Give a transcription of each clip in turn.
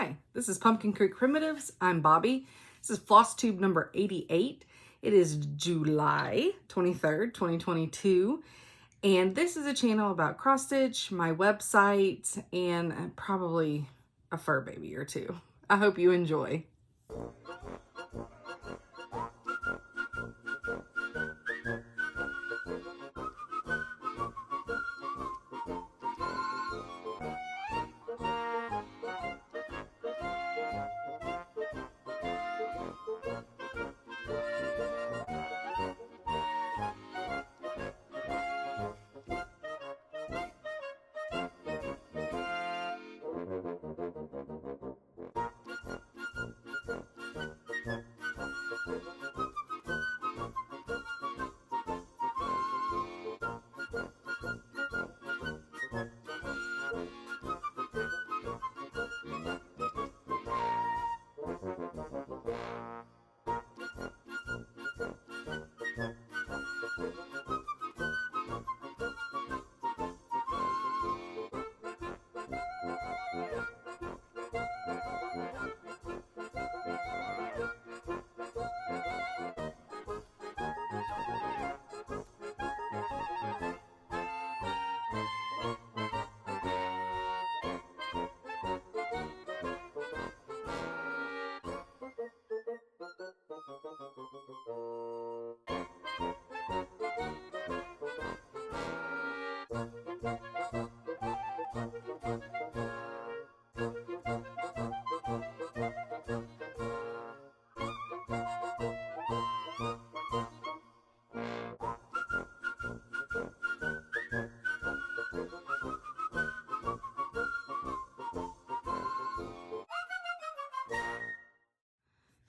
Hi, this is Pumpkin Creek Primitives. I'm Bobby. This is Flosstube number 88. It is July 23rd, 2022. And this is a channel about cross stitch, my website, and probably a fur baby or two. I hope you enjoy.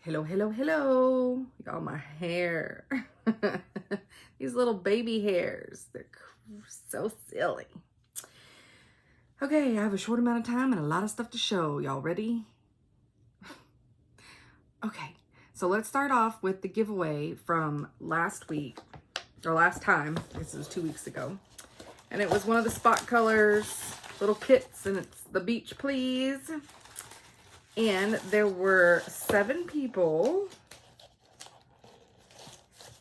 Hello, hello, hello. Y'all, my hair. These little baby hairs. They're so silly. Okay, I have a short amount of time and a lot of stuff to show. Y'all ready? Okay, so let's start off with the giveaway from last week, or last time. This was 2 weeks ago. And it was one of the spot colors, little kits, and it's the Beach Please. And there were 7 people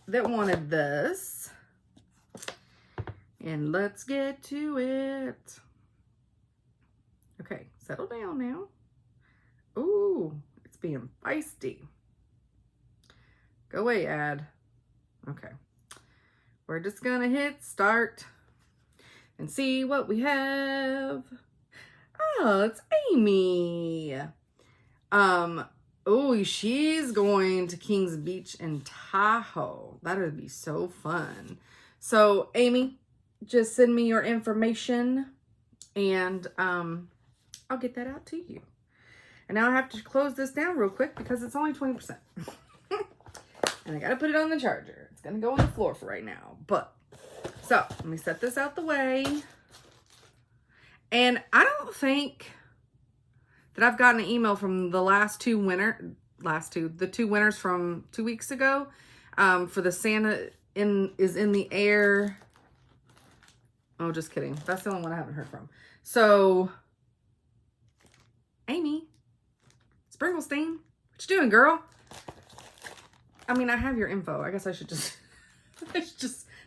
that wanted this. And let's get to it. Okay, settle down now. Ooh, it's being feisty. Go away, ad. Okay. We're just gonna hit start and see what we have. Oh, it's Amy. Oh, she's going to Kings Beach in Tahoe. That would be so fun. So, Amy, just send me your information and I'll get that out to you. And now I have to close this down real quick because it's only 20%. And I gotta put it on the charger. It's gonna go on the floor for right now. But, so, let me set this out the way. And I don't think that I've gotten an email from the the two winners from 2 weeks ago, for the Santa is in the air. Oh, just kidding. That's the only one I haven't heard from. So, Amy Springlestein, what you doing, girl? I mean, I have your info. I guess I should just,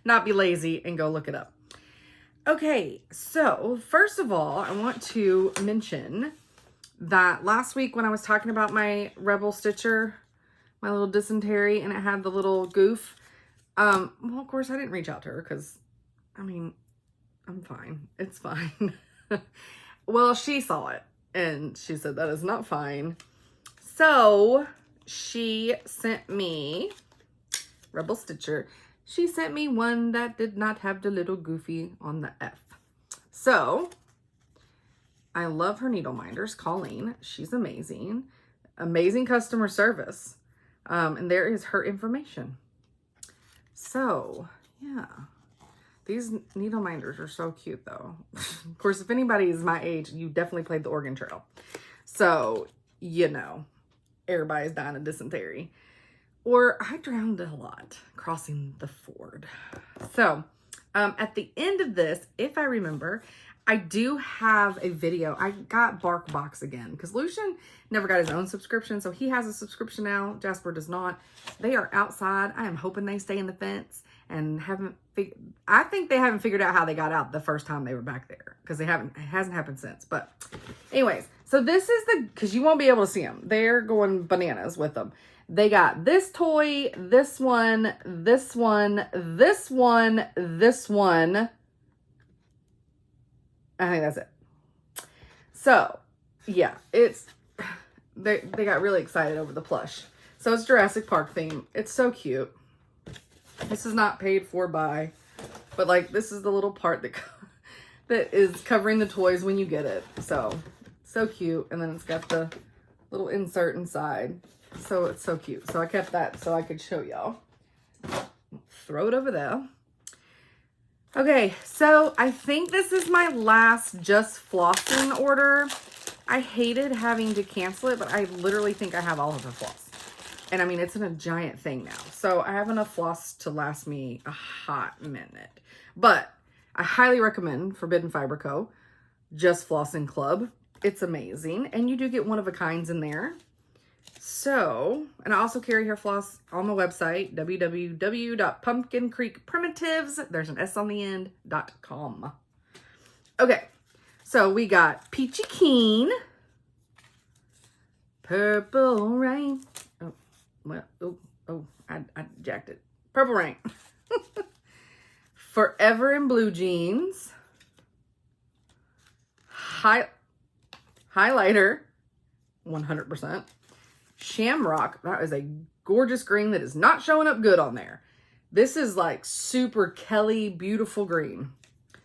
not be lazy and go look it up. Okay, so first of all, I want to mention that last week when I was talking about my Rebel Stitcher, my little dysentery, and it had the little goof, well, of course, I didn't reach out to her because, I mean, I'm fine. It's fine. Well, she saw it, and she said that is not fine. So, she sent me, Rebel Stitcher, she sent me one that did not have the little goofy on the F. So, I love her needle minders. Colleen, she's amazing. Amazing customer service. And there is her information. So, yeah. These needle minders are so cute, though. Of course, if anybody is my age, you definitely played the Oregon Trail. So, you know, everybody's dying of dysentery. Or I drowned a lot crossing the ford. So, at the end of this, if I remember, I do have a video. I got BarkBox again because Lucian never got his own subscription. So he has a subscription now. Jasper does not. They are outside. I am hoping they stay in the fence and I think they haven't figured out how they got out the first time they were back there because it hasn't happened since. But anyways, so this is because you won't be able to see them. They're going bananas with them. They got this toy, this one, this one, this one, this one. I think that's it. So, yeah, they got really excited over the plush. So it's Jurassic Park theme. It's so cute. This is not paid for by, but like this is the little part that is covering the toys when you get it. So cute. And then it's got the little insert inside. So it's so cute. So I kept that so I could show y'all. Throw it over there. Okay, so I think this is my last just flossing order. I hated having to cancel it, but I literally think I have all of her floss. And I mean, it's in a giant thing now. So I have enough floss to last me a hot minute. But I highly recommend Forbidden Fiber Co. Just Flossing Club. It's amazing. And you do get one-of-a-kinds in there. So, and I also carry hair floss on my website, www.pumpkincreekprimitives, there's an S on the end, .com. Okay, so we got Peachy Keen, Purple Rain, I jacked it, Purple Rain, Forever in Blue Jeans, Highlighter, 100%. Shamrock, that is a gorgeous green that is not showing up good on there. This is like super Kelly, beautiful green.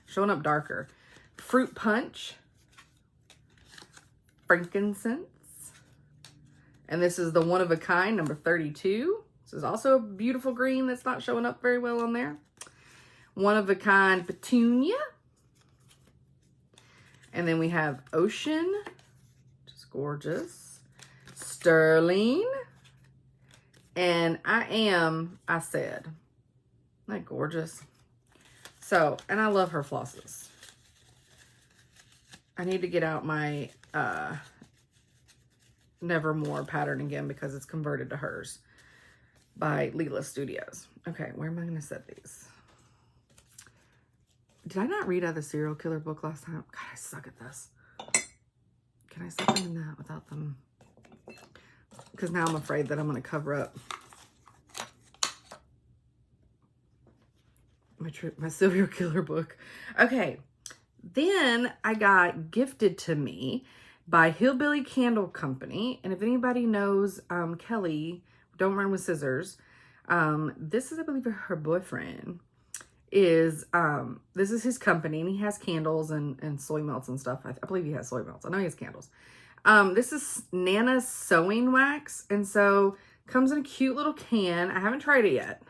Showing up darker. Fruit Punch. Frankincense. And this is the one-of-a-kind, number 32. This is also a beautiful green that's not showing up very well on there. One-of-a-kind Petunia. And then we have Ocean, just gorgeous. Sterling, and I said, isn't that gorgeous? So, and I love her flosses. I need to get out my Nevermore pattern again because it's converted to hers by Leela Studios. Okay, where am I going to set these? Did I not read out the serial killer book last time? God, I suck at this. Can I set them in that without them? Because now I'm afraid that I'm going to cover up my serial killer book. Okay. Then I got gifted to me by Hillbilly Candle Company. And if anybody knows Kelly, Don't Run with Scissors, this is, I believe, her boyfriend. This is his company, and he has candles and soy melts and stuff. I believe he has soy melts. I know he has candles. This is Nana's sewing wax, and so comes in a cute little can. I haven't tried it yet,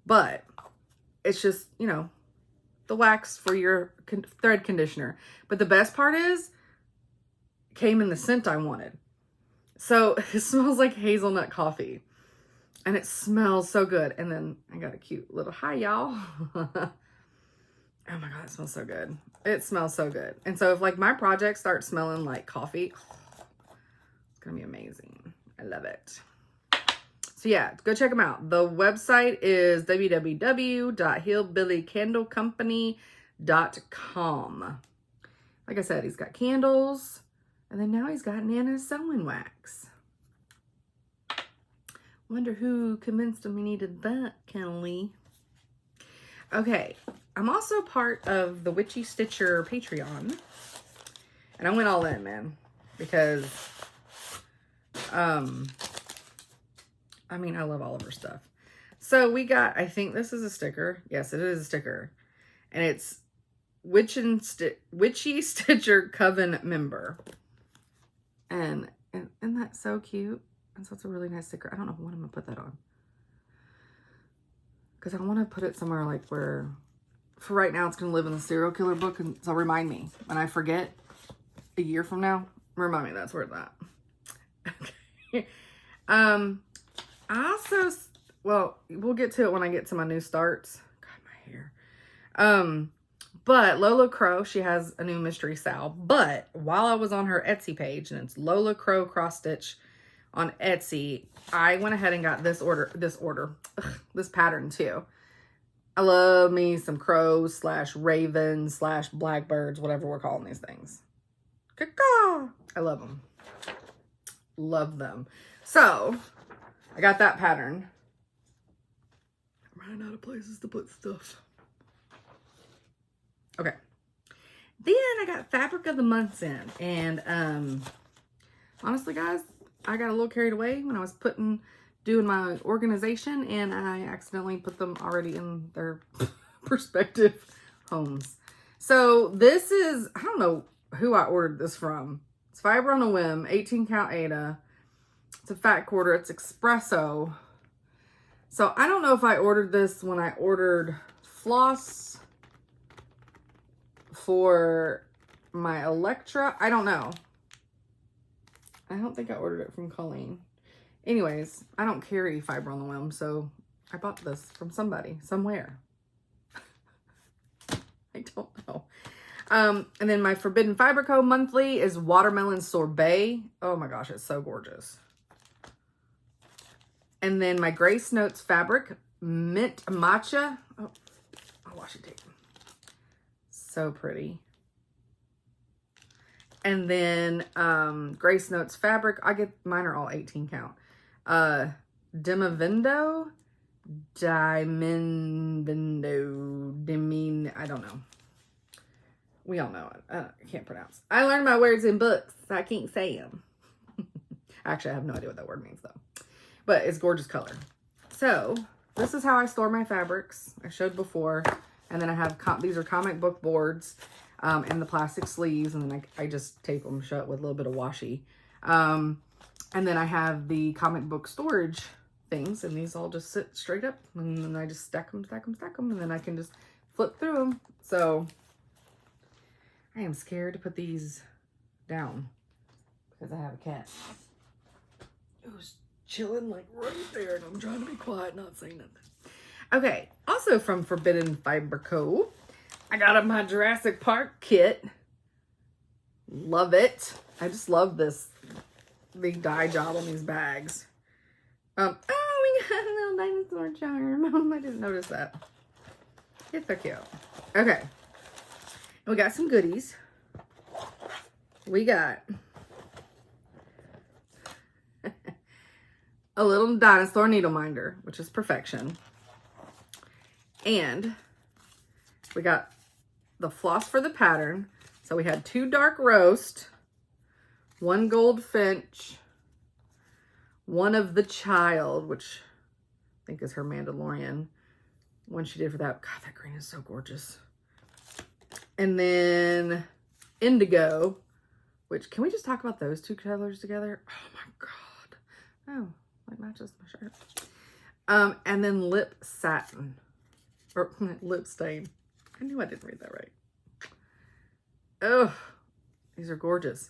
but it's just, you know, the wax for your thread conditioner. But the best part is, it came in the scent I wanted. So it smells like hazelnut coffee, and it smells so good. And then I got a cute little, hi y'all. Oh my God, it smells so good. It smells so good. And so if like my projects start smelling like coffee, it's going to be amazing. I love it. So yeah, go check them out. The website is www.hillbillycandlecompany.com. Like I said, he's got candles, and then now he's got Nana's sewing wax. Wonder who convinced him he needed that, Kelly. Okay, I'm also part of the Witchy Stitcher Patreon. And I went all in, man. Because, I mean, I love all of her stuff. So we got, I think this is a sticker. Yes, it is a sticker. And it's Witchy Stitcher Coven member. And isn't that so cute? And so it's a really nice sticker. I don't know what I'm going to put that on. Because I want to put it somewhere like where, for right now, it's going to live in the serial killer book. And so remind me, when I forget a year from now, remind me that's where it's at. Okay. I also, well, we'll get to it when I get to my new starts. God, my hair. But Lola Crow, she has a new mystery salve. But while I was on her Etsy page, and it's Lola Crow cross stitch on Etsy, I went ahead and got this pattern too. I love me some crows / ravens / blackbirds, whatever we're calling these things. Caw-caw. I love them. Love them. So I got that pattern. I'm running out of places to put stuff. Okay. Then I got Fabric of the Months in. And honestly, guys, I got a little carried away when I was doing my organization, and I accidentally put them already in their respective homes. So this is, I don't know who I ordered this from. It's Fiber on a Whim, 18 count Ada. It's a fat quarter. It's espresso. So I don't know if I ordered this when I ordered floss for my Electra. I don't know. I don't think I ordered it from Colleen. Anyways, I don't carry Fiber on the Whim, so I bought this from somebody, somewhere. I don't know. And then my Forbidden Fiber Co. monthly is Watermelon Sorbet. Oh my gosh, it's so gorgeous. And then my Grace Notes Fabric Mint Matcha. Oh, I'll washi tape. So pretty. And then Grace Notes Fabric. Mine are all 18 count. Dimavindo, I don't know. We all know it. I can't pronounce. I learned my words in books, so I can't say them. Actually, I have no idea what that word means, though. But it's gorgeous color. So, this is how I store my fabrics. I showed before. And then I have, these are comic book boards and the plastic sleeves. And then I just tape them shut with a little bit of washi. And then I have the comic book storage things. And these all just sit straight up. And then I just stack them. And then I can just flip through them. So, I am scared to put these down because I have a cat who's chilling like right there, and I'm trying to be quiet, not saying nothing. Okay, also from Forbidden Fiber Co., I got my Jurassic Park kit. Love it. I just love this big dye job on these bags. Oh, we got a little dinosaur charm. I didn't notice that. It's so cute. Okay. We got some goodies. We got a little dinosaur needle minder, which is perfection. And we got the floss for the pattern. So we had 2 dark roast, 1 goldfinch, 1 of the child, which I think is her Mandalorian one she did for that. God, that green is so gorgeous. And then indigo, which, can we just talk about those 2 colors together? Oh my God. Oh, that matches my shirt. And then lip satin, or lip stain. I knew I didn't read that right. Oh, these are gorgeous.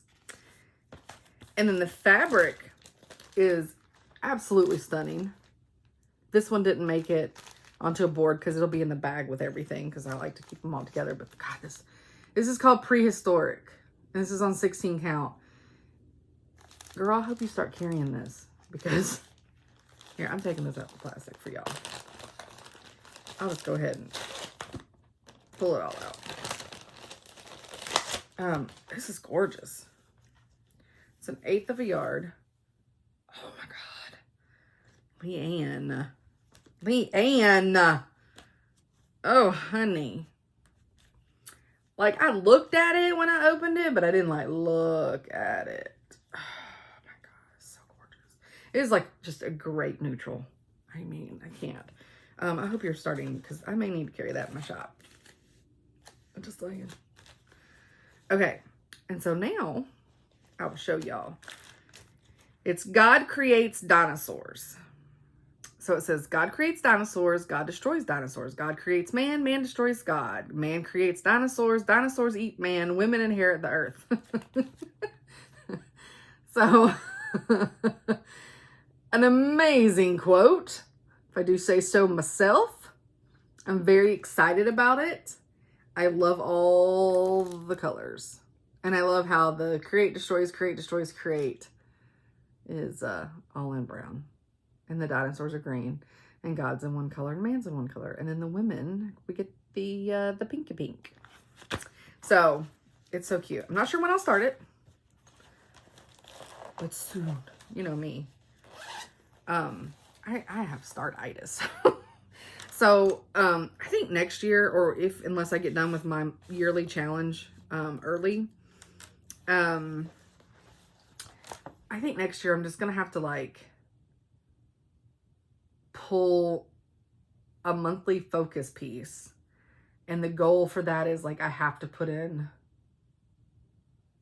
And then the fabric is absolutely stunning. This one didn't make it onto a board because it'll be in the bag with everything because I like to keep them all together. But God, this is called Prehistoric. And this is on 16 count. Girl, I hope you start carrying this because here, I'm taking this out of plastic for y'all. I'll just go ahead and pull it all out. This is gorgeous. It's an 1/8 of a yard. Oh my God. Leanne. Oh, honey. Like, I looked at it when I opened it, but I didn't, like, look at it. Oh, my God. It's so gorgeous. It is, like, just a great neutral. I mean, I can't. I hope you're starting, because I may need to carry that in my shop. I'm just saying. Okay. And so now, I will show y'all. It's God Creates Dinosaurs. So it says, God creates dinosaurs, God destroys dinosaurs. God creates man, man destroys God. Man creates dinosaurs, dinosaurs eat man, women inherit the earth. So, an amazing quote, if I do say so myself. I'm very excited about it. I love all the colors. And I love how the create, destroys, create, destroys, create is all in brown. And the dinosaurs are green. And God's in one color and man's in one color. And then the women, we get the pinky pink. So, it's so cute. I'm not sure when I'll start it. But soon. You know me. I have startitis. So, I think next year, or unless I get done with my yearly challenge early, I think next year I'm just going to have to like pull a monthly focus piece. And the goal for that is like I have to put in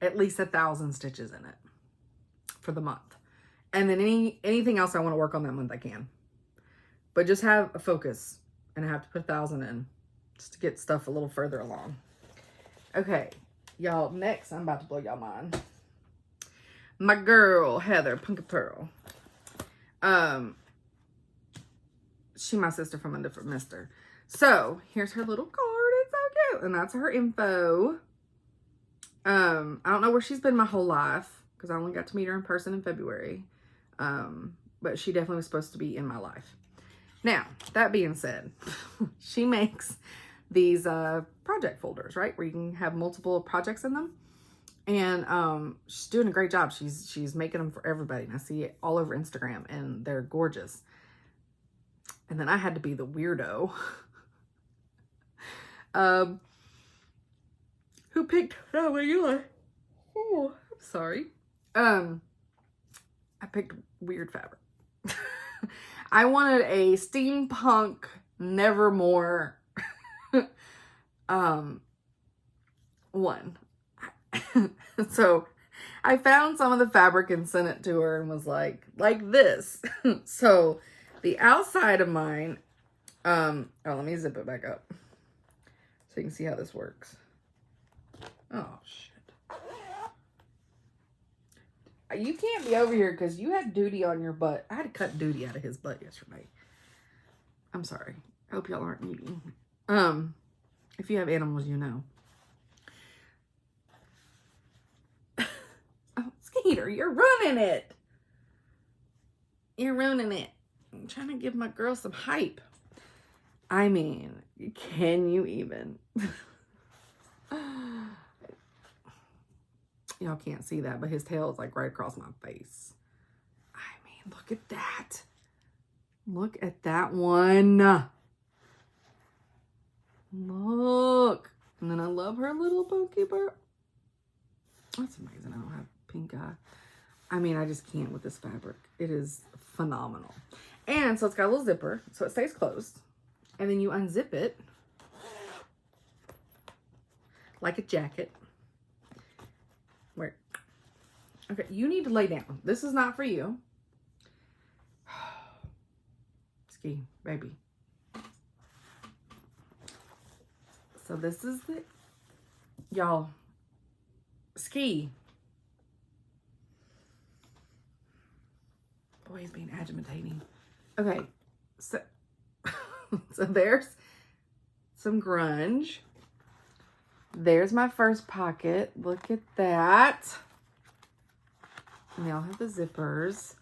at least 1,000 stitches in it for the month. And then anything else I want to work on that month I can. But just have a focus. And I have to put 1,000 in just to get stuff a little further along. Okay, y'all, next I'm about to blow y'all mind. My girl, Heather, Punky Pearl. She my sister from a different mister. So, here's her little card. It's so cute. And that's her info. I don't know where she's been my whole life. Because I only got to meet her in person in February. But she definitely was supposed to be in my life. Now, that being said, she makes these project folders, right? Where you can have multiple projects in them. And she's doing a great job. She's making them for everybody. And I see it all over Instagram. And they're gorgeous. And then I had to be the weirdo. Who picked... Oh, Eli. Oh, I'm sorry. I picked weird fabric. I wanted a steampunk Nevermore one. So I found some of the fabric and sent it to her and was like this. So the outside of mine, let me zip it back up so you can see how this works. Oh, shit. You can't be over here because you had duty on your butt. I had to cut duty out of his butt yesterday. I'm sorry. I hope y'all aren't eating. If you have animals, you know. Oh, Skeeter, you're running it. You're ruining it. I'm trying to give my girl some hype. I mean, can you even? Y'all can't see that, but his tail is like right across my face. I mean, look at that. Look at that one. Look. And then I love her little Punky Pearl. That's amazing. I don't have pink eye. I mean, I just can't with this fabric. It is phenomenal. And so it's got a little zipper, so it stays closed. And then you unzip it like a jacket. Where? Okay, you need to lay down. This is not for you. Ski, baby. So this is the, y'all, Ski. Boy, he's being agitating. Okay, so, so there's some grunge. There's my first pocket. Look at that. And they all have the zippers.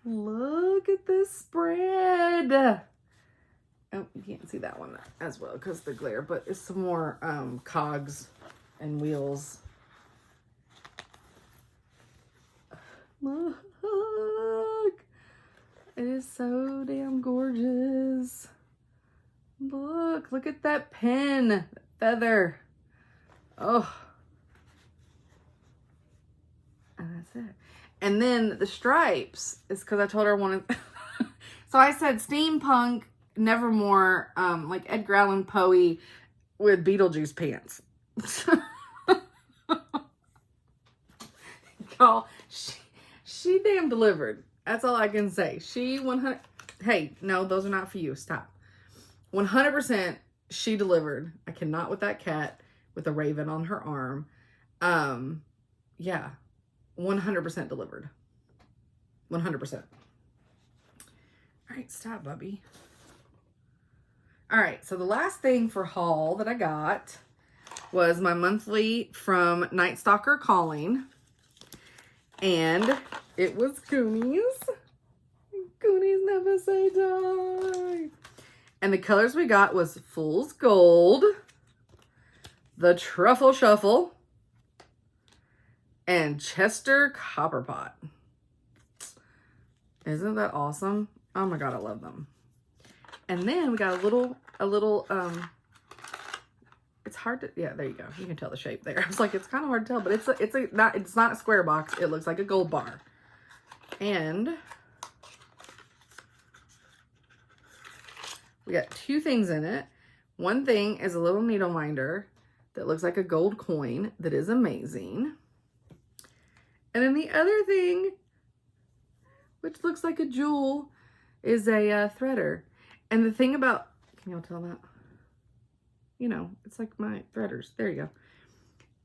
Look at this spread. Oh, you can't see that one as well because of the glare, but it's some more cogs and wheels. Look. It is so damn gorgeous. Look at that pin, that feather. Oh. And that's it. And then the stripes is because I told her I wanted. So I said steampunk Nevermore, like Edgar Allan Poe with Beetlejuice pants. Y'all, she damn delivered. That's all I can say. She 100. Hey, no, those are not for you. Stop. 100%. She delivered. I cannot with that cat with a raven on her arm. Yeah, 100% delivered. 100%. All right, stop, Bubby. All right, so the last thing for haul that I got was my monthly from Night Stalker Calling. And it was Goonies. Goonies never say die. And the colors we got was Fool's Gold, the Truffle Shuffle, and Chester Copperpot. Isn't that awesome? Oh my God, I love them. And then we got a little, it's hard to, yeah, there you go. You can tell the shape there. I was like, it's kind of hard to tell, but it's not a square box. It looks like a gold bar. And we got 2 things in it. One thing is a little needle minder that looks like a gold coin that is amazing. And then the other thing, which looks like a jewel, is a threader. And the thing about, can y'all tell that? You know, it's like my threaders. There you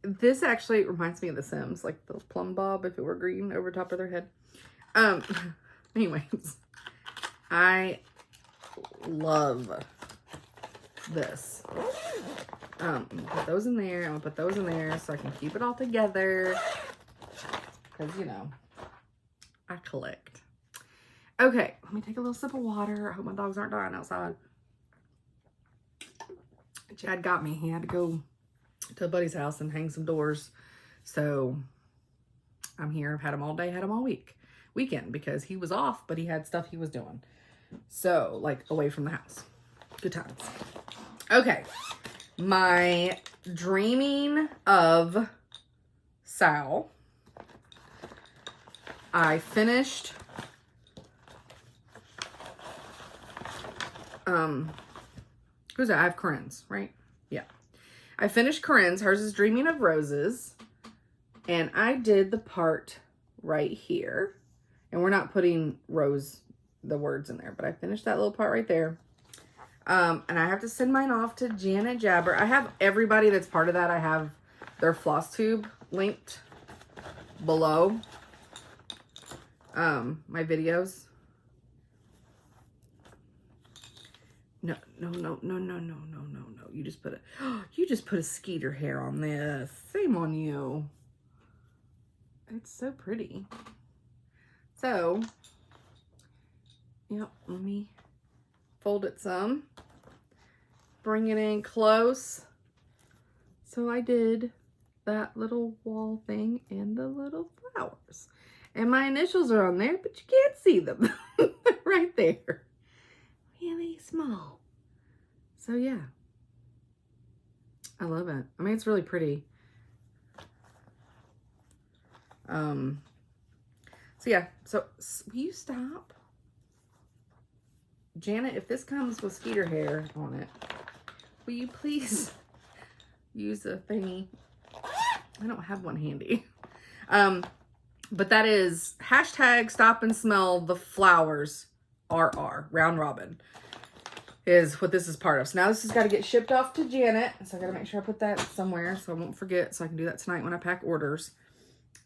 go. This actually reminds me of The Sims, like the plumb bob if it were green over top of their head. Anyways, I love this. I'm gonna put those in there. I'm gonna put those in there so I can keep it all together. Because, you know, I collect. Okay, let me take a little sip of water. I hope my dogs aren't dying outside. Chad got me. He had to go to a buddy's house and hang some doors. So I'm here. I've had him all day, had him all weekend because he was off, but he had stuff he was doing. So, like, away from the house. Good times. Okay. My Dreaming of Sal. I finished who's that? I have Corinne's, right? Yeah. I finished Corinne's. Hers is Dreaming of Roses. And I did the part right here. And we're not putting the words in there, but I finished that little part right there. And I have to send mine off to Janet Jabber. I have everybody that's part of that. I have their Flosstube linked below my videos. No. You just put a skeeter hair on this. Shame on you. It's so pretty. So, yep, let me fold it some. Bring it in close. So I did that little wall thing and the little flowers. And my initials are on there, but you can't see them. Right there. Really small. So yeah. I love it. I mean, it's really pretty. So yeah. So will you stop? Janet, if this comes with skeeter hair on it, will you please use a thingy? I don't have one handy. But that is hashtag stop and smell the flowers RR, round robin, is what this is part of. So now this has got to get shipped off to Janet. So I got to make sure I put that somewhere so I won't forget. So I can do that tonight when I pack orders.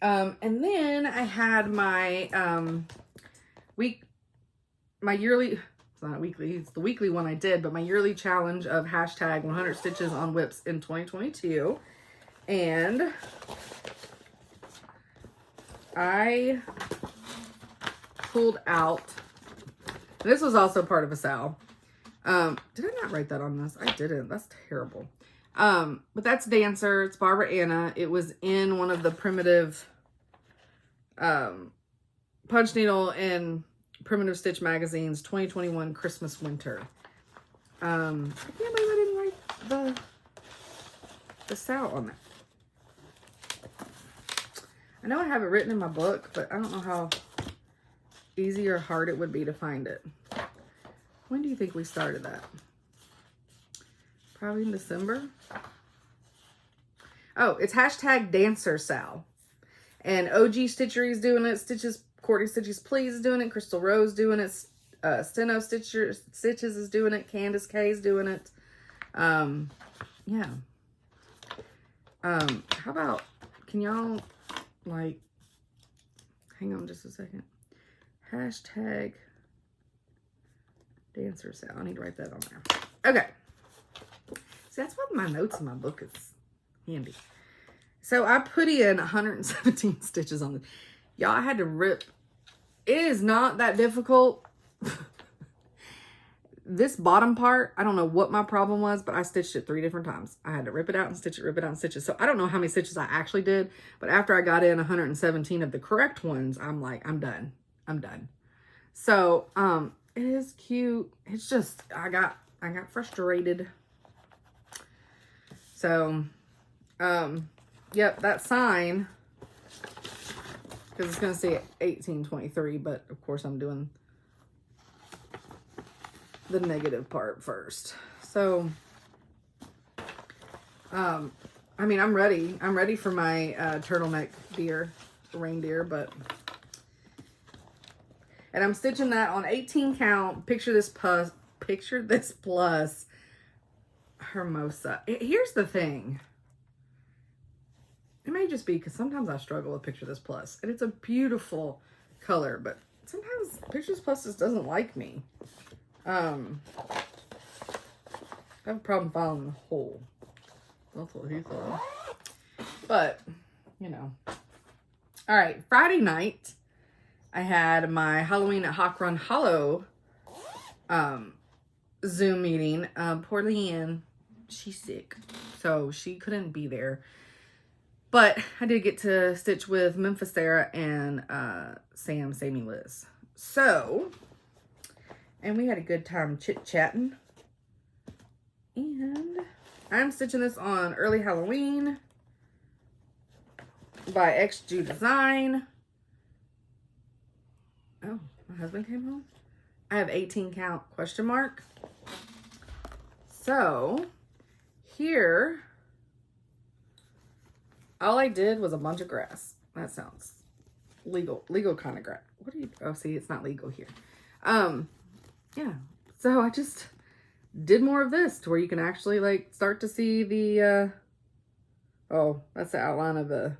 And then I had my, my yearly, it's not weekly, it's the weekly one I did, but my yearly challenge of hashtag 100 stitches on whips in 2022. And I pulled out, this was also part of a Sal. Did I not write that on this? I didn't. That's terrible. But that's Dancer. It's Barbara Anna. It was in one of the primitive punch needle and primitive stitch magazines 2021 Christmas winter. I can't believe I didn't write the Sal on that. I know I have it written in my book, but I don't know how easy or hard it would be to find it. When do you think we started that? Probably in December. Oh, it's hashtag Dancer Sal. And OG Stitchery is doing it. Courtney Stitches Please is doing it. Crystal Rose doing it. Steno Stitches is doing it. Candace K is doing it. Yeah. How about, can y'all, like, hang on just a second. Hashtag Dancer Sal. I need to write that on there. Okay. So that's what my notes in my book is handy. So I put in 117 stitches on this. Y'all, I had to rip. It is not that difficult. This bottom part, I don't know what my problem was, but I stitched it 3 different times. I had to rip it out and stitch it, rip it out and stitch it. So I don't know how many stitches I actually did, but after I got in 117 of the correct ones, I'm like, I'm done. I'm done. So, it is cute. It's just, I got frustrated. So, yep, that sign, because it's going to say 1823, but of course I'm doing the negative part first. So, I mean, I'm ready. I'm ready for my turtleneck reindeer, and I'm stitching that on 18 count. Picture this plus Hermosa. Here's the thing. It may just be because sometimes I struggle with Picture This Plus, and it's a beautiful color, but sometimes Picture This Plus just doesn't like me. I have a problem following the hole. That's what he thought. But, you know. All right, Friday night, I had my Halloween at Hawk Run Hollow Zoom meeting. Poor Leanne, she's sick, so she couldn't be there. But I did get to stitch with Memphis Sarah and Sammy Liz. So, and we had a good time chit-chatting. And I'm stitching this on Early Halloween by XG Design. Oh, my husband came home. I have 18 count question mark. So, here, all I did was a bunch of grass. That sounds legal kind of grass. What do you, oh, see, it's not legal here. Yeah, so I just did more of this to where you can actually like start to see the, oh, that's the outline of the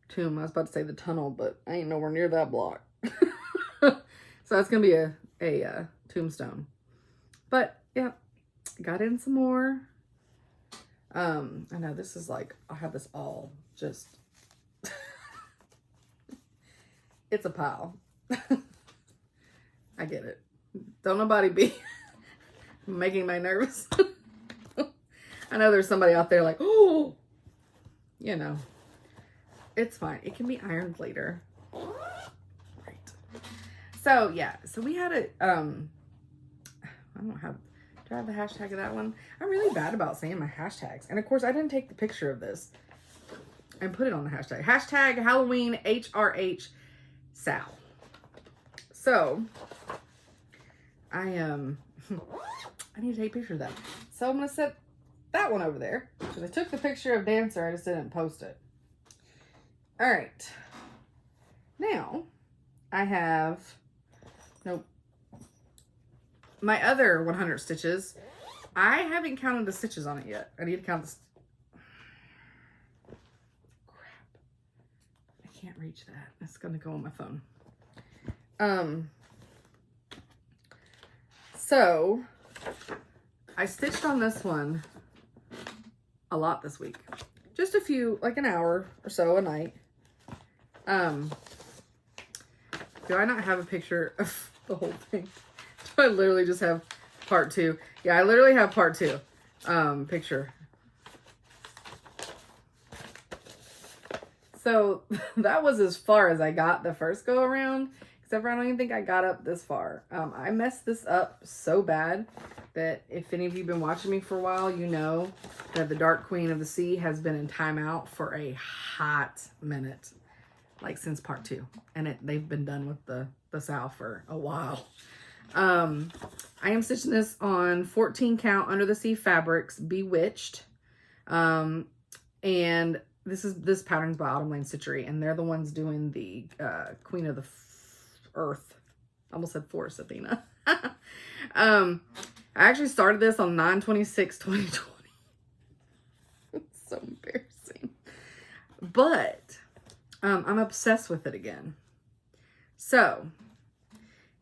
tomb. I was about to say the tunnel, but I ain't nowhere near that block. So that's going to be a tombstone. But yeah, got in some more. I know this is like, I'll have this all just, it's a pile. I get it. Don't nobody be making me nervous. I know there's somebody out there like, oh, you know, it's fine. It can be ironed later. Right. So yeah, so we had a, I don't have, do I have the hashtag of that one? I'm really bad about saying my hashtags. And of course I didn't take the picture of this and put it on the hashtag. Hashtag Halloween HRH Sal. So I need to take a picture of that. So I'm going to set that one over there. Because I took the picture of Dancer. I just didn't post it. All right. Now, I have, nope. My other 100 stitches. I haven't counted the stitches on it yet. I need to count the crap. I can't reach that. It's going to go on my phone. So, I stitched on this one a lot this week. Just a few, like an hour or so a night. Do I not have a picture of the whole thing? Do I literally just have part 2? Yeah, I literally have part 2 picture. So, that was as far as I got the first go around. Except for I don't even think I got up this far. I messed this up so bad that if any of you have been watching me for a while, you know that the Dark Queen of the Sea has been in timeout for a hot minute. Like since part 2. And they've been done with the Sal for a while. I am stitching this on 14 count Under the Sea Fabrics Bewitched. And this pattern's by Autumn Lane Stitchery. And they're the ones doing the Queen of the Earth. I almost said Forest Athena. I actually started this on 9/26/2020. It's so embarrassing. But I'm obsessed with it again. So,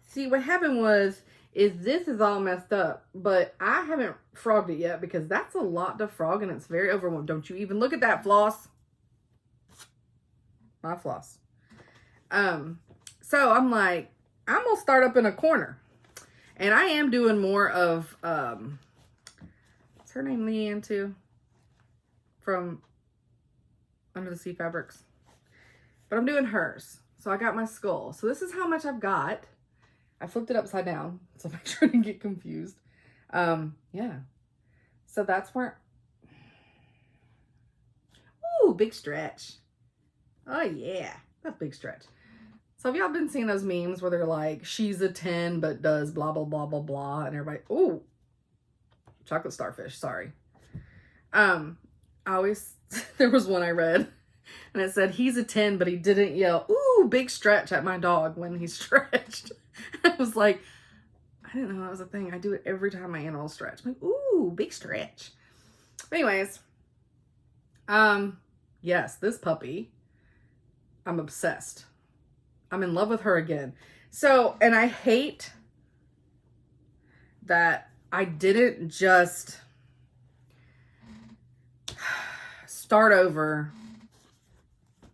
see what happened was is this is all messed up, but I haven't frogged it yet because that's a lot to frog and it's very overwhelming. Don't you even look at that floss. My floss. So I'm like, I'm going to start up in a corner. And I am doing more of, what's her name, Leanne, too? From Under the Sea Fabrics. But I'm doing hers. So I got my skull. So this is how much I've got. I flipped it upside down, so make sure I didn't get confused. Yeah. So that's where... Ooh, big stretch. Oh, yeah. That's big stretch. So have y'all been seeing those memes where they're like, she's a 10 but does blah, blah, blah, blah, blah. And everybody, ooh, chocolate starfish, sorry. I always, there was one I read and it said, he's a 10 but he didn't yell, ooh, big stretch at my dog when he stretched. I was like, I didn't know that was a thing. I do it every time my animals stretch. I'm like, ooh, big stretch. Anyways, yes, this puppy, I'm obsessed. I'm in love with her again. So, and I hate that I didn't just start over,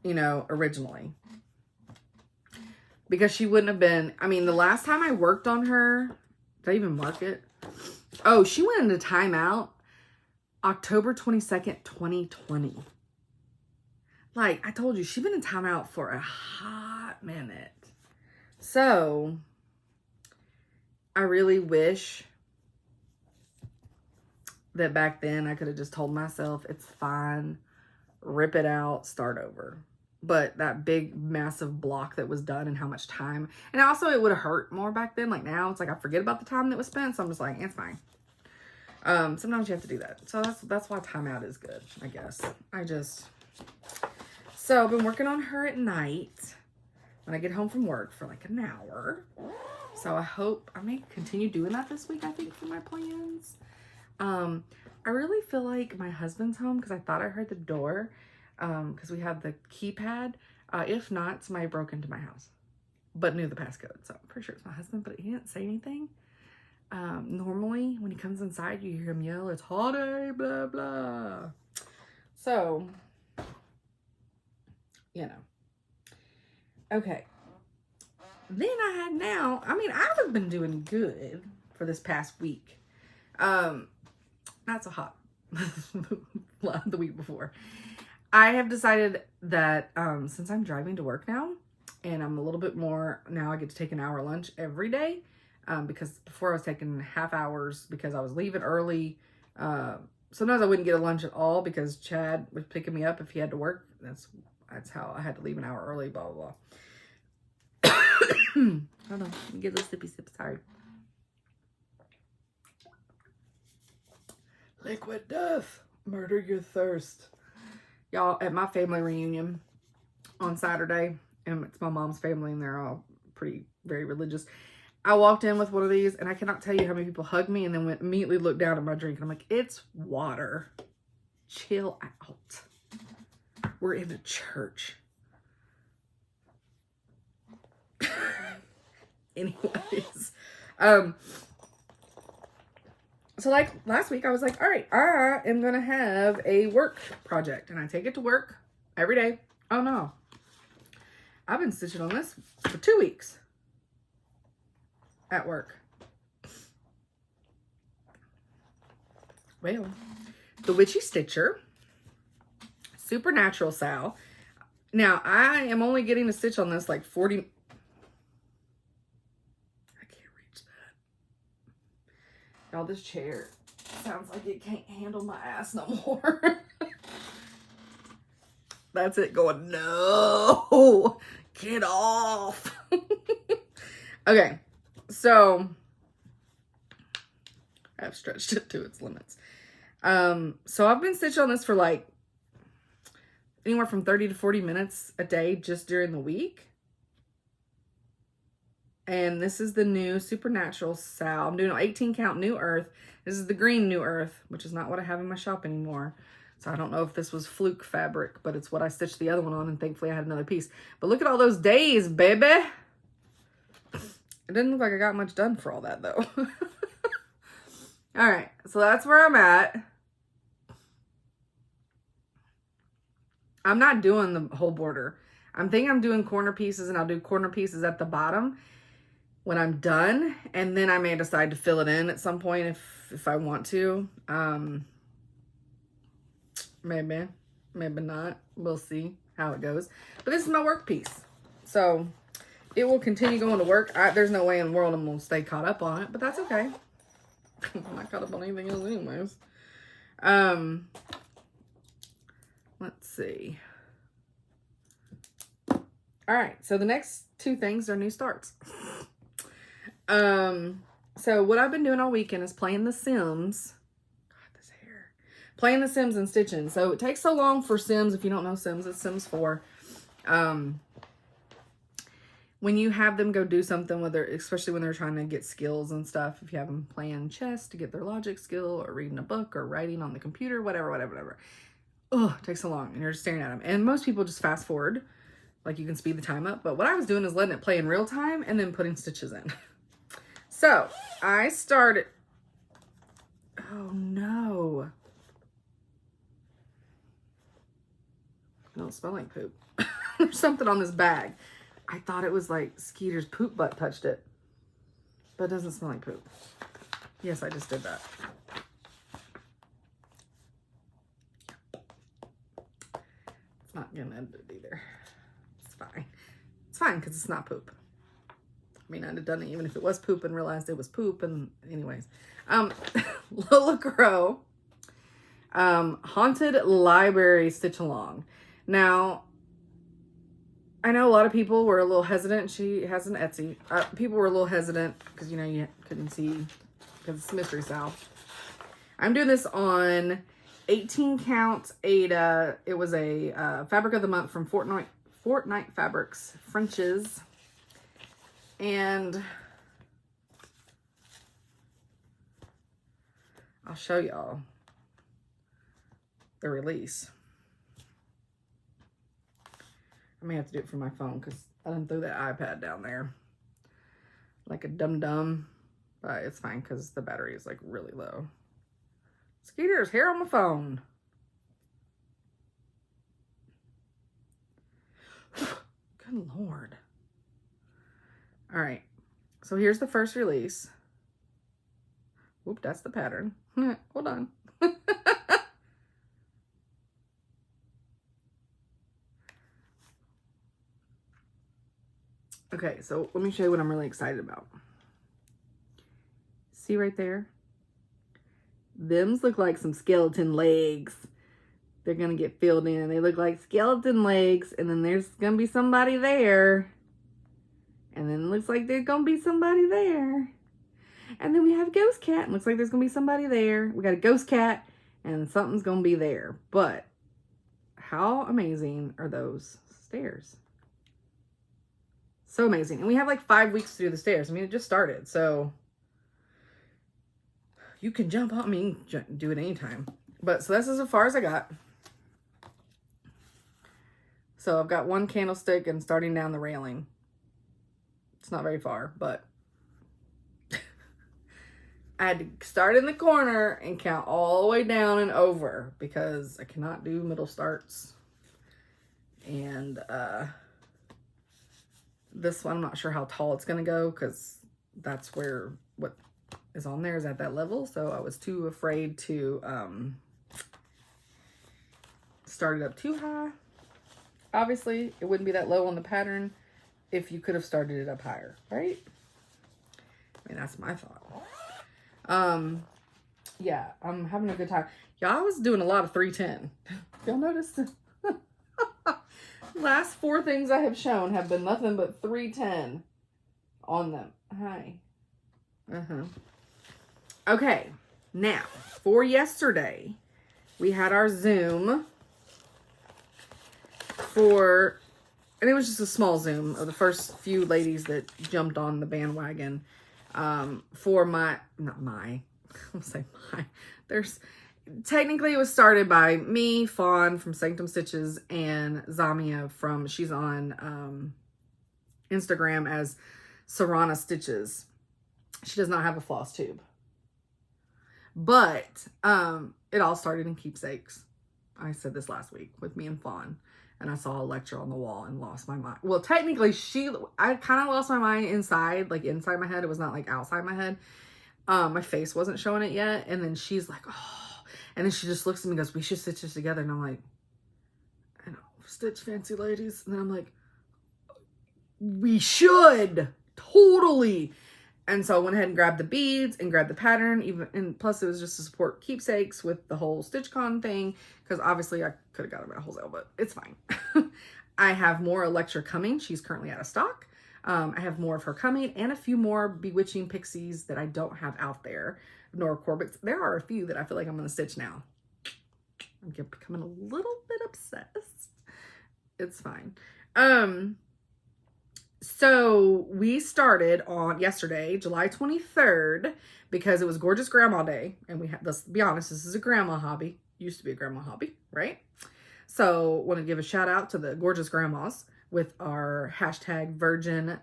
you know, originally. Because she wouldn't have been, I mean, the last time I worked on her, did I even mark it? Oh, she went into timeout October 22nd, 2020. Like, I told you, she's been in timeout for a hot minute. So, I really wish that back then I could have just told myself, it's fine, rip it out, start over. But that big, massive block that was done and how much time. And also, it would have hurt more back then. Like, now, it's like I forget about the time that was spent. So, I'm just like, it's fine. Sometimes you have to do that. So, that's why timeout is good, I guess. So, I've been working on her at night when I get home from work for like an hour. So, I hope I may continue doing that this week, I think, for my plans. I really feel like my husband's home because I thought I heard the door because we have the keypad. If not, somebody broke into my house but knew the passcode. So, I'm pretty sure it's my husband, but he didn't say anything. Normally, when he comes inside, you hear him yell, it's hot day, blah, blah. So... you know. Okay. Then I had now, I mean, I've been doing good for this past week. Not so hot. The week before. I have decided that since I'm driving to work now, and I'm a little bit more, now I get to take an hour lunch every day. Because before I was taking half hours because I was leaving early. Sometimes I wouldn't get a lunch at all because Chad was picking me up if he had to work. That's how I had to leave an hour early, blah, blah, blah. Hold on. Let me get a sippy sip. Sorry. Liquid death. Murder your thirst. Y'all, at my family reunion on Saturday, and it's my mom's family, and they're all very religious. I walked in with one of these, and I cannot tell you how many people hugged me and then immediately looked down at my drink. And I'm like, it's water. Chill out. We're in a church. Anyways. So like last week I was like, all right, I am going to have a work project. And I take it to work every day. Oh no. I've been stitching on this for 2 weeks at work. Well, the Witchy Stitcher. Supernatural Sal. Now, I am only getting to stitch on this like 40... I can't reach that. Y'all, this chair sounds like it can't handle my ass no more. That's it going, no! Get off! Okay, so... I've stretched it to its limits. So I've been stitching on this for like anywhere from 30 to 40 minutes a day just during the week. And this is the new Supernatural Sal. I'm doing an 18 count New Earth. This is the green New Earth, which is not what I have in my shop anymore. So I don't know if this was fluke fabric, but it's what I stitched the other one on, and thankfully I had another piece. But look at all those days, baby. It didn't look like I got much done for all that, though. All right, so that's where I'm at. I'm not doing the whole border. I'm thinking I'm doing corner pieces, and I'll do corner pieces at the bottom when I'm done, and then I may decide to fill it in at some point if I want to. Maybe not. We'll see how it goes. But this is my work piece, so it will continue going to work. There's no way in the world I'm gonna stay caught up on it, but that's okay. I'm not caught up on anything else anyways. Let's see. All right, so the next two things are new starts. So what I've been doing all weekend is playing The Sims. God, this hair. Playing The Sims and stitching. So it takes so long for Sims. If you don't know Sims, it's Sims 4. When you have them go do something, especially when they're trying to get skills and stuff, if you have them playing chess to get their logic skill, or reading a book, or writing on the computer, whatever. Ugh, it takes so long, and you're just staring at them. And most people just fast forward, like you can speed the time up. But what I was doing is letting it play in real time and then putting stitches in. So I started. Oh no! It don't smell like poop. There's something on this bag. I thought it was like Skeeter's poop butt touched it. But it doesn't smell like poop. Yes, I just did that. It's not gonna end it either. It's fine. It's fine because it's not poop. I mean, I'd have done it even if it was poop and realized it was poop. And anyways. Lola Crow. Haunted Library Stitch Along. Now, I know a lot of people were a little hesitant. She has an Etsy. People were a little hesitant because, you know, you couldn't see because it's Mystery South. I'm doing this on 18 count Ada. It was a fabric of the month from Fortnite Fabrics Frenches. And I'll show y'all the release. I may have to do it from my phone because I done threw that iPad down there like a dum-dum. But it's fine because the battery is like really low. Skeeter's hair on my phone. Good Lord. All right. So here's the first release. Whoop, that's the pattern. Hold on. Okay, so let me show you what I'm really excited about. See right there? Thems look like some skeleton legs. They're going to get filled in. They look like skeleton legs. And then there's going to be somebody there. And then it looks like there's going to be somebody there. And then we have a ghost cat. It looks like there's going to be somebody there. We got a ghost cat. And something's going to be there. But how amazing are those stairs? So amazing. And we have like 5 weeks to do the stairs. I mean, it just started. So you can jump on me, do it anytime. But so this is as far as I got. So I've got one candlestick and starting down the railing. It's not very far, but I had to start in the corner and count all the way down and over because I cannot do middle starts. And this one, I'm not sure how tall it's going to go because that's where what is on there is at that level. So I was too afraid to start it up too high. Obviously, it wouldn't be that low on the pattern if you could have started it up higher, right? I mean, that's my thought. Yeah, I'm having a good time. Y'all, I was doing a lot of 310. Y'all noticed? Last 4 things I have shown have been nothing but 310 on them. Hi. Okay, now for yesterday, we had our Zoom and it was just a small Zoom of the first few ladies that jumped on the bandwagon for technically it was started by me, Fawn from Sanctum Stitches, and Zamia she's on Instagram as Serrana stitches. She does not have a floss tube. But it all started in keepsakes. I said this last week with me and Fawn. And I saw Electra on the wall and lost my mind. Well, technically, I kind of lost my mind inside, like inside my head. It was not like outside my head. My face wasn't showing it yet. And then she's like, oh. And then she just looks at me and goes, we should stitch this together. And I'm like, I know, stitch fancy ladies. And then I'm like, we should. Totally. And so I went ahead and grabbed the beads and grabbed the pattern. And plus it was just to support keepsakes with the whole StitchCon thing. Because obviously I could have got them at wholesale, but it's fine. I have more Electra coming. She's currently out of stock. I have more of her coming and a few more Bewitching Pixies that I don't have out there. Nor Corbets. There are a few that I feel like I'm going to stitch now. I'm becoming a little bit obsessed. It's fine. So we started on yesterday, July 23rd, because it was Gorgeous Grandma Day. And we had, let's be honest, this is a grandma hobby. Used to be a grandma hobby, right? So want to give a shout out to the gorgeous grandmas with our hashtag Virgin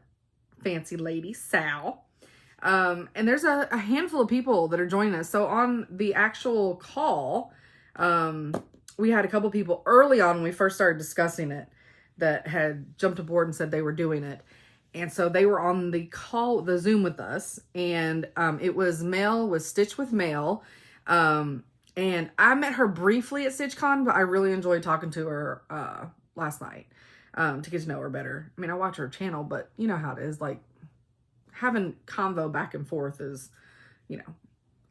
Fancy Lady Sal. And there's a handful of people that are joining us. So on the actual call, we had a couple people early on when we first started discussing it that had jumped aboard and said they were doing it. And so they were on the call, the Zoom with us. And it was Mel with Stitch with Mel. And I met her briefly at StitchCon, but I really enjoyed talking to her last night to get to know her better. I mean, I watch her channel, but you know how it is. Like, having convo back and forth is, you know,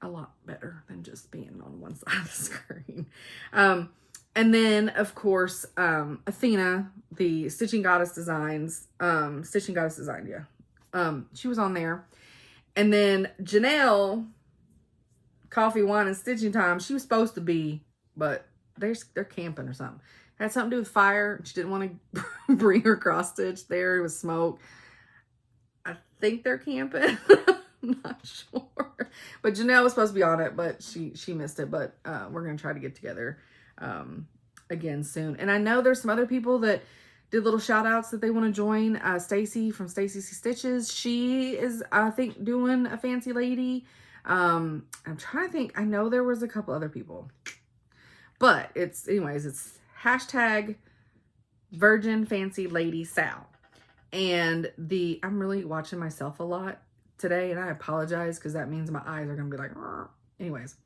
a lot better than just being on one side of the screen. And then, of course, Athena, the Stitching Goddess Designs, Stitching Goddess Design, yeah. She was on there. And then Janelle, Coffee, Wine, and Stitching Time, she was supposed to be, but they're camping or something. It had something to do with fire. She didn't want to bring her cross stitch there. It was smoke. I think they're camping. I'm not sure. But Janelle was supposed to be on it, but she missed it. But we're going to try to get together again soon. And I know there's some other people that did little shout outs that they want to join. Stacy from Stacy C Stitches. She is, I think, doing a fancy lady. I'm trying to think. I know there was a couple other people. But anyways, it's hashtag Virgin Fancy Lady Sal. And I'm really watching myself a lot today, and I apologize because that means my eyes are going to be like, "Arr." Anyways,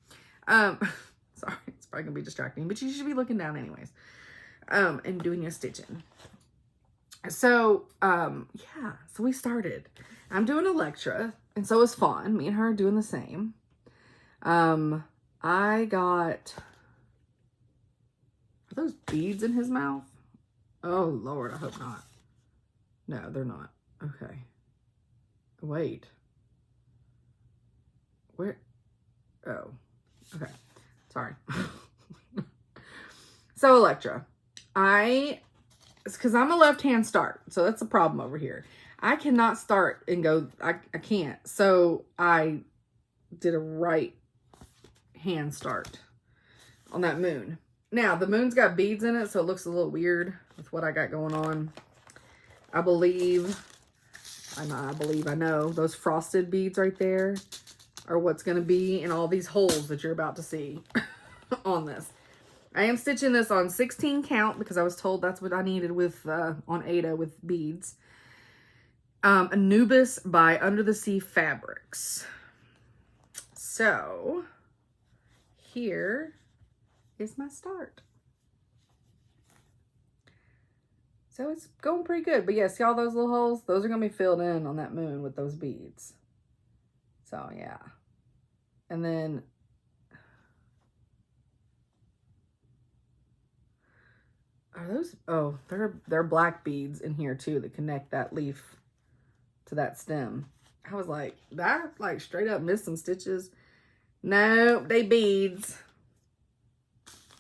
sorry, it's probably going to be distracting, but you should be looking down anyways, and doing your stitching. So, yeah, so we started. I'm doing Electra, and so is Fawn. Me and her are doing the same. I got, are those beads in his mouth? Oh, Lord, I hope not. No, they're not. Okay. Wait. Where? Oh. Okay. Sorry. So, Electra. It's because I'm a left-hand start. So, that's the problem over here. I cannot start and go. I can't. So, I did a right-hand start on that moon. Now, the moon's got beads in it, so it looks a little weird with what I got going on. I know those frosted beads right there are what's going to be in all these holes that you're about to see on this. I am stitching this on 16 count because I was told that's what I needed with on Ada with beads. Anubis by Under the Sea Fabrics. So here is my start. So it's going pretty good. But yeah, see all those little holes? Those are going to be filled in on that moon with those beads. So yeah. And then are those, oh, they're black beads in here too that connect that leaf to that stem. I was like, that like straight up missed some stitches. No, they beads.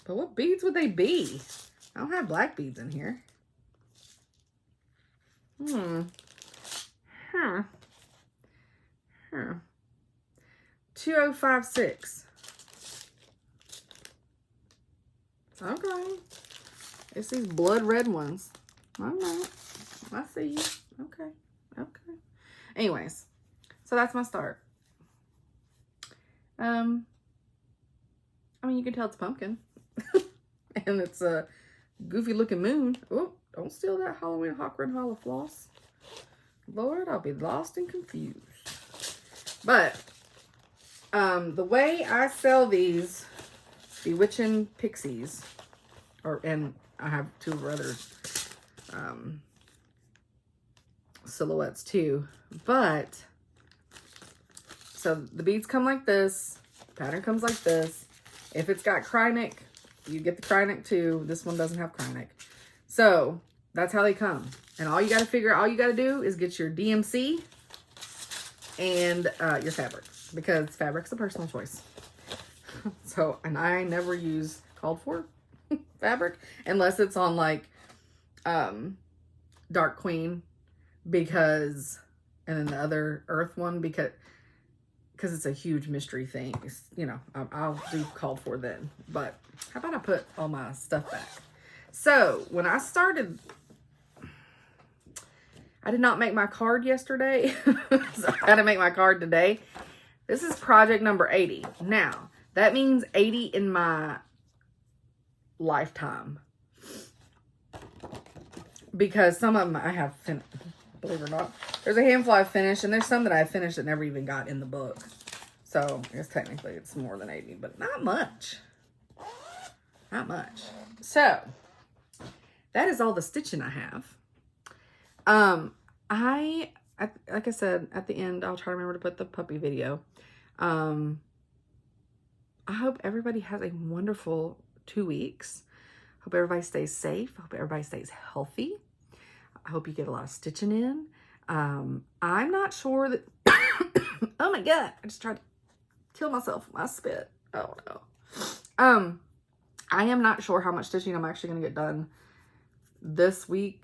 But what beads would they be? I don't have black beads in here. Huh. 2056. Okay. It's these blood red ones. All right. I see you. Okay. Okay. Anyways, so that's my start. I mean, you can tell it's pumpkin. And it's a goofy looking moon. Oh, don't steal that Halloween Hawkrun Hollow floss. Lord, I'll be lost and confused. But the way I sell these Bewitching Pixies, and I have two other silhouettes too, but so the beads come like this, pattern comes like this. If it's got Krynic, you get the Krynic too. This one doesn't have Krynic. So that's how they come. And all you got to do is get your DMC and your fabric, because fabric's a personal choice. So, and I never use called for fabric unless it's on like Dark Queen, because, and then the other Earth one because it's a huge mystery thing. It's, you know, I'll do called for then. But how about I put all my stuff back? So when I started, I did not make my card yesterday. So I had to make my card today. This is project number 80. Now, that means 80 in my lifetime. Because some of them I have finished, believe it or not. There's a handful I've finished, and there's some that I finished that never even got in the book. So, I guess technically it's more than 80, but not much. Not much. So, that is all the stitching I have. Like I said, at the end, I'll try to remember to put the puppy video. I hope everybody has a wonderful 2 weeks. Hope everybody stays safe. Hope everybody stays healthy. I hope you get a lot of stitching in. I'm not sure that... Oh my God. I just tried to kill myself with my spit. Oh no. I am not sure how much stitching I'm actually going to get done this week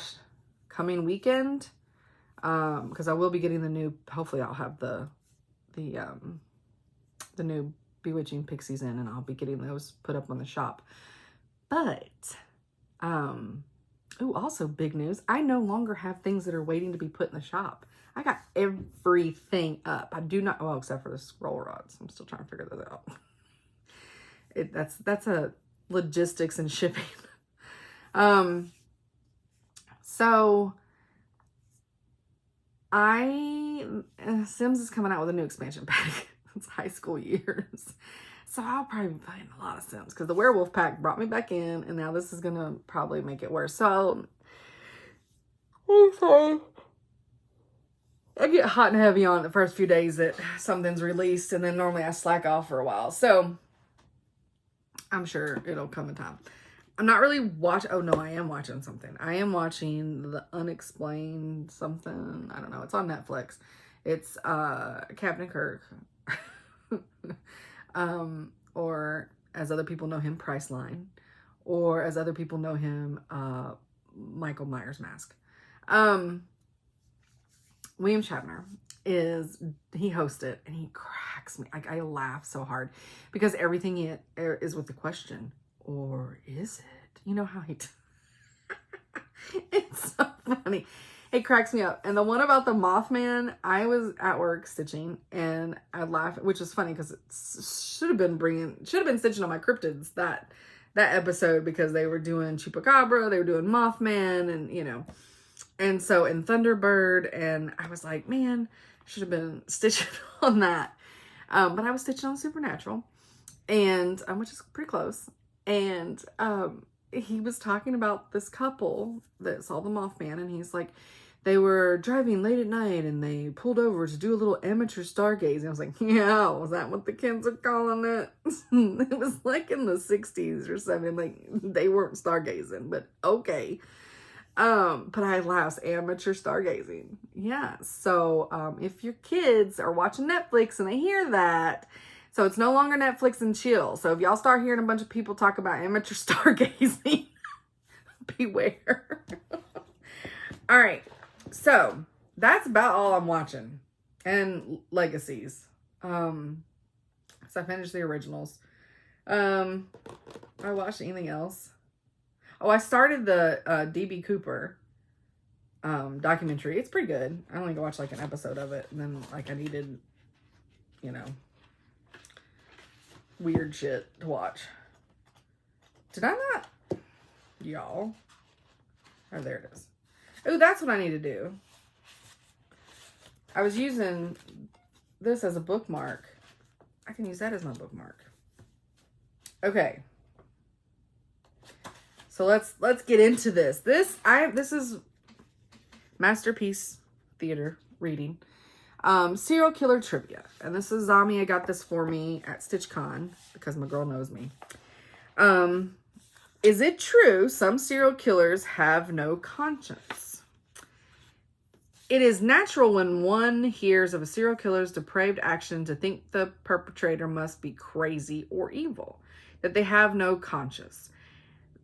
/ coming weekend. Because I will be getting the new... Hopefully I'll have the new Bewitching Pixies in, and I'll be getting those put up on the shop. But, also big news. I no longer have things that are waiting to be put in the shop. I got everything up. I do not, well, except for the scroll rods. I'm still trying to figure that out. That's a logistics and shipping. So Sims is coming out with a new expansion pack. It's high school years. So I'll probably be playing a lot of Sims because the werewolf pack brought me back in, and now this is going to probably make it worse. So, I'm sorry. I get hot and heavy on the first few days that something's released, and then normally I slack off for a while. So, I'm sure it'll come in time. I'm not really watching. Oh, no, I am watching something. I am watching The Unexplained something. I don't know. It's on Netflix. It's Captain Kirk. Or as other people know him, Priceline. Or as other people know him, Michael Myers Mask. William Shatner he hosts it, and he cracks me. Like, I laugh so hard because everything is with the question, or is it? You know how it's so funny. It cracks me up. And the one about the Mothman, I was at work stitching, and I laughed, which is funny because it should have been stitching on my cryptids that episode, because they were doing Chupacabra, they were doing Mothman, and you know, and so in Thunderbird, and I was like, man, should have been stitching on that. But I was stitching on Supernatural, and which is pretty close. And he was talking about this couple that saw the Mothman, and he's like, they were driving late at night and they pulled over to do a little amateur stargazing. I was like, yeah, was that what the kids are calling it? It was like in the 60s or something. Like, they weren't stargazing, but okay. But I laughed, amateur stargazing. Yeah. So, if your kids are watching Netflix and they hear that, so it's no longer Netflix and chill. So if y'all start hearing a bunch of people talk about amateur stargazing, beware. All right. So that's about all I'm watching. And legacies. So I finished the originals. I watched anything else. Oh, I started the DB Cooper documentary. It's pretty good. I only watched like an episode of it, and then like I needed, you know, weird shit to watch. Did I not? Y'all. Oh, there it is. Oh, that's what I need to do. I was using this as a bookmark. I can use that as my bookmark. Okay. So let's get into this. This is Masterpiece Theater reading. Serial killer trivia. And this is Zamia got this for me at StitchCon because my girl knows me. Is it true some serial killers have no conscience? It is natural when one hears of a serial killer's depraved action to think the perpetrator must be crazy or evil, that they have no conscience.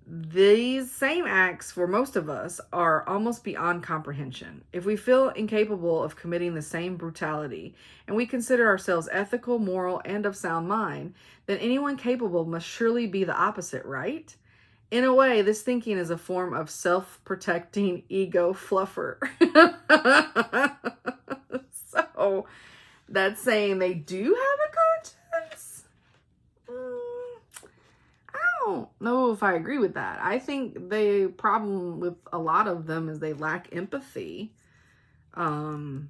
These same acts, for most of us, are almost beyond comprehension. If we feel incapable of committing the same brutality, and we consider ourselves ethical, moral, and of sound mind, then anyone capable must surely be the opposite, right? In a way, this thinking is a form of self-protecting ego fluffer. So, that's saying they do have a conscience? I don't know if I agree with that. I think the problem with a lot of them is they lack empathy. And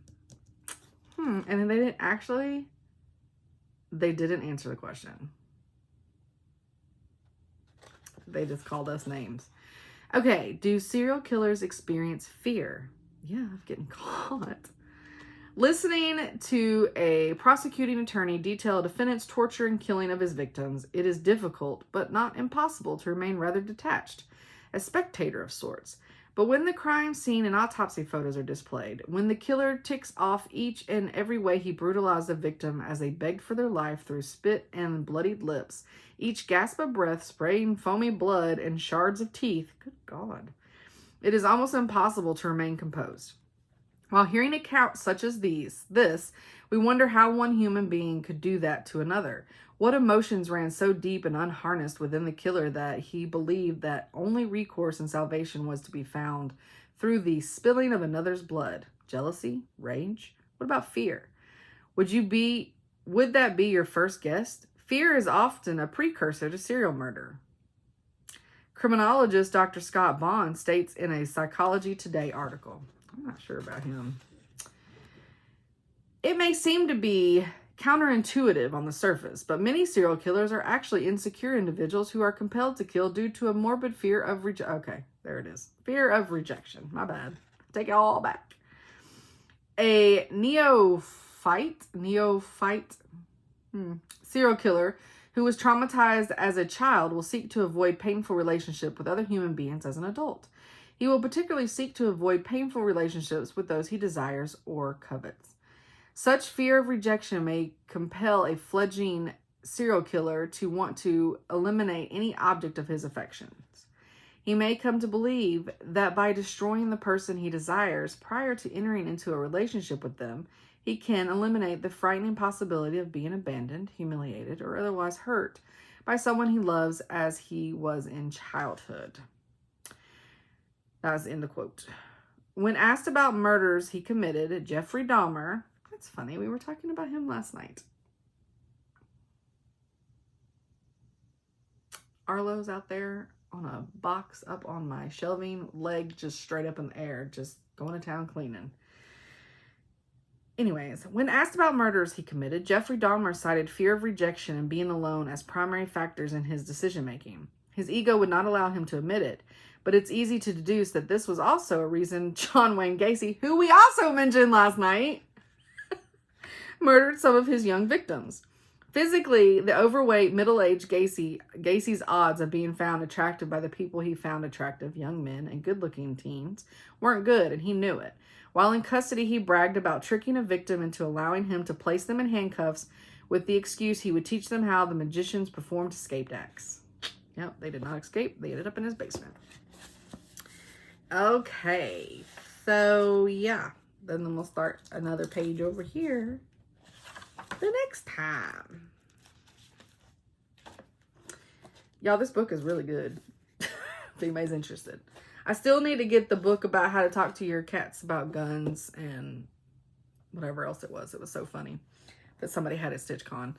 they didn't answer the question. They just called us names. Okay, do serial killers experience fear? Yeah, of getting caught. Listening to a prosecuting attorney detail a defendant's torture and killing of his victims, it is difficult, but not impossible, to remain rather detached, a spectator of sorts. But when the crime scene and autopsy photos are displayed, when the killer ticks off each and every way he brutalized the victim as they begged for their life through spit and bloodied lips, each gasp of breath spraying foamy blood and shards of teeth, good God, it is almost impossible to remain composed. While hearing accounts such as this, we wonder how one human being could do that to another. What emotions ran so deep and unharnessed within the killer that he believed that only recourse and salvation was to be found through the spilling of another's blood? Jealousy? Rage? What about fear? Would that be your first guess? Fear is often a precursor to serial murder. Criminologist Dr. Scott Bond states in a Psychology Today article. I'm not sure about him. It may seem to be counterintuitive on the surface, but many serial killers are actually insecure individuals who are compelled to kill due to a morbid fear of rejection. Okay, there it is. Fear of rejection. My bad. Take it all back. A neophyte serial killer who was traumatized as a child will seek to avoid painful relationship with other human beings as an adult. He will particularly seek to avoid painful relationships with those he desires or covets. Such fear of rejection may compel a fledgling serial killer to want to eliminate any object of his affections. He may come to believe that by destroying the person he desires prior to entering into a relationship with them, he can eliminate the frightening possibility of being abandoned, humiliated, or otherwise hurt by someone he loves as he was in childhood. That's in the quote. When asked about murders he committed, Jeffrey Dahmer, that's funny, we were talking about him last night. Arlo's out there on a box up on my shelving, leg just straight up in the air, just going to town cleaning. Anyways, when asked about murders he committed, Jeffrey Dahmer cited fear of rejection and being alone as primary factors in his decision-making. His ego would not allow him to admit it, but it's easy to deduce that this was also a reason John Wayne Gacy, who we also mentioned last night, murdered some of his young victims. Physically, the overweight, middle-aged Gacy's odds of being found attractive by the people he found attractive, young men and good-looking teens, weren't good, and he knew it. While in custody, he bragged about tricking a victim into allowing him to place them in handcuffs with the excuse he would teach them how the magicians performed escape acts. Yep, they did not escape. They ended up in his basement. Okay, so yeah, then we'll start another page over here the next time. Y'all, this book is really good. If anybody's interested. I still need to get the book about how to talk to your cats about guns and whatever else it was. It was so funny that somebody had at StitchCon.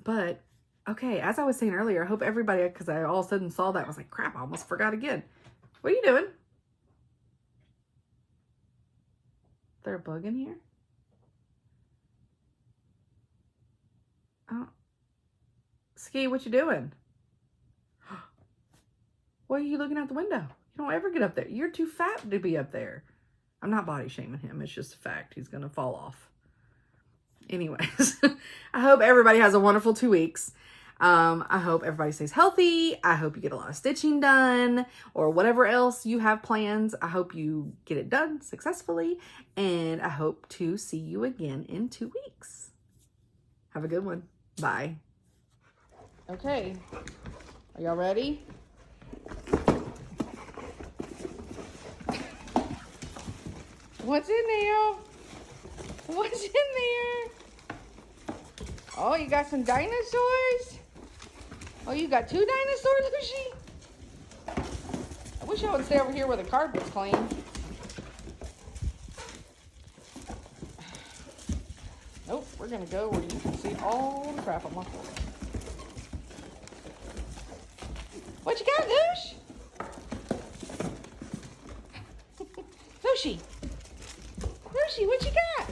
But, okay, as I was saying earlier, I hope everybody, because I all of a sudden saw that, and was like, crap, I almost forgot again. What are you doing? Is there a bug in here? Oh. Ski, what you doing? Why are you looking out the window? You don't ever get up there. You're too fat to be up there. I'm not body shaming him. It's just a fact. He's going to fall off. Anyways, I hope everybody has a wonderful 2 weeks. I hope everybody stays healthy. I hope you get a lot of stitching done or whatever else you have plans. I hope you get it done successfully. And I hope to see you again in 2 weeks. Have a good one. Bye. Okay. Are y'all ready? What's in there? What's in there? Oh, you got some dinosaurs? Oh, you got 2 dinosaurs, Lucy? I wish I would stay over here where the carpet's clean. Nope, we're gonna go where you can see all the crap on my floor. What you got, Lucy? Lucy, what you got?